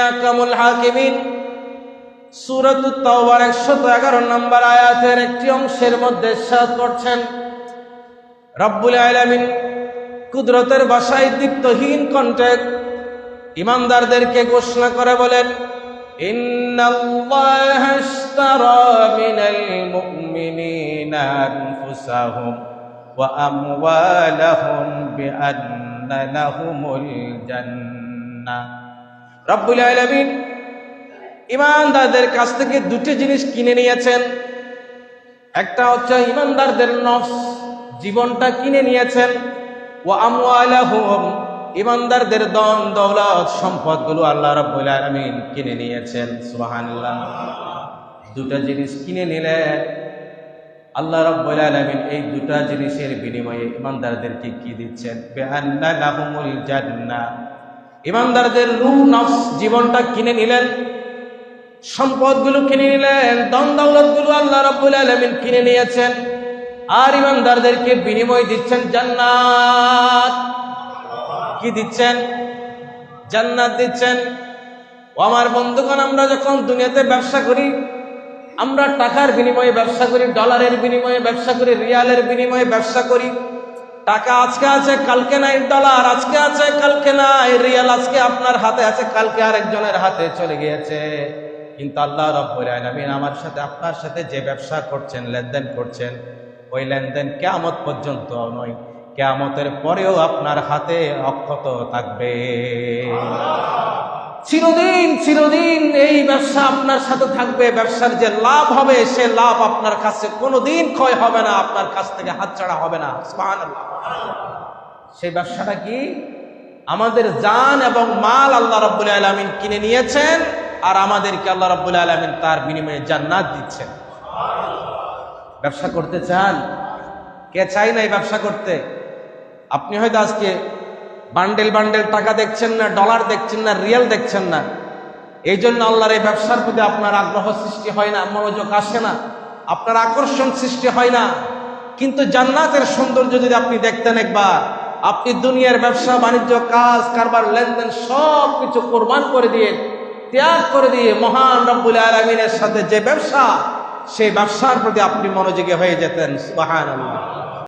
আহকামুল হাকিমিন সূরাতুত তাওবার 111 নম্বর আয়াতের একটি অংশের মধ্যে ইরশাদ করছেন রব্বুল আলামিন কুদরতের ভাষায় দীপ্তহীন কণ্ঠে ঈমানদারদেরকে ঘোষণা করে বলেন, ইন্নাল্লাহা আশতারা মিনাল মুমিনিনা আনফুসাহুম ওয়া আমওয়ালাহুম বিআন্না লাহুমুল জান্নাহ। রব্বুল আলামিন ঈমানদারদের কাছ থেকে দুটি জিনিস কিনে নিয়েছেন। একটা হচ্ছে ঈমানদারদের নফস, জীবনটা কিনে নিয়েছেন। ওয়া আমওয়ালাহুম, ঈমানদারদের ধন দৌলত সম্পদগুলো আল্লাহ রাব্বুল আলামিন কিনে নিয়েছেন। সুবহানাল্লাহ। দুটা জিনিস কিনে নিলেন আল্লাহ রাব্বুল আলামিন। এই দুটা জিনিসের বিনিময়ে ঈমানদারদেরকে কি দিচ্ছেন? বিআন্না লাহুমুল জান্নাহ। ঈমানদারদের রূহ নফস জীবনটা কিনে নিলেন, সম্পদগুলো কিনে নিলেন, ধন দৌলতগুলো আল্লাহ রাব্বুল আলামিন কিনে নিয়েছেন। আর ঈমানদারদেরকে বিনিময় দিচ্ছেন জান্নাত। কি দিচ্ছেন? জান্নাত দিচ্ছেন। ও আমার বন্ধুগণ, আমরা যখন দুনিয়াতে ব্যবসা করি, আমরা টাকার বিনিময়ে ব্যবসা করি, ডলারের বিনিময়ে ব্যবসা করি, রিয়ালের বিনিময়ে ব্যবসা করি। টাকা আজকে আছে কালকে নাই, ডলার আজকে আছে কালকে নাই, রিয়াল আজকে আপনার হাতে আছে কালকে আরেকজনের হাতে চলে গিয়েছে। কিন্তু আল্লাহ রাব্বুল আলামিন আমার সাথে আপনার সাথে যে ব্যবসা করছেন, লেনদেন করছেন, ওই লেনদেন কিয়ামত পর্যন্ত নয়, কিয়ামতের পরেও আপনার হাতে অক্ষত থাকবে। চিরদিন চিরদিন এই ব্যবসা আপনার সাথে থাকবে। ব্যবসার যে লাভ হবে, সে লাভ আপনার কাছে কোনোদিন ক্ষয় হবে না, আপনার কাছ থেকে হাতছাড়া হবে না। সুবহানাল্লাহ। সেই ব্যবসাটা কি? আমাদের জান এবং মাল আল্লাহ রাব্বুল আলামিন কিনে নিয়েছেন, আর আমাদেরকে আল্লাহ রাব্বুল আলামিন তার বিনিময়ে জান্নাত দিচ্ছেন। ব্যবসা করতে চান? কে চাই না এই ব্যবসা করতে? আপনি হয়তো আজকে বান্ডেল বান্ডেল টাকা দেখছেন না, ডলার দেখছেন না, রিয়াল দেখছেন না, এই জন্য আল্লাহর এই ব্যবসার প্রতি আপনার আগ্রহ সৃষ্টি হয় না, মনোযোগ আসে না, আপনার আকর্ষণ সৃষ্টি হয় না। কিন্তু জান্নাতের সৌন্দর্য যদি আপনি দেখতেন একবার, আপনি দুনিয়ার ব্যবসা বাণিজ্য কাজ কারবার লেনদেন সব কিছু কোরবান করে দিয়ে, ত্যাগ করে দিয়ে মহান রব্বুল আলামিনের সাথে যে ব্যবসা, সেই ব্যবসার প্রতি আপনি মনোযোগী হয়ে যেতেন। সুবহানাল্লাহ।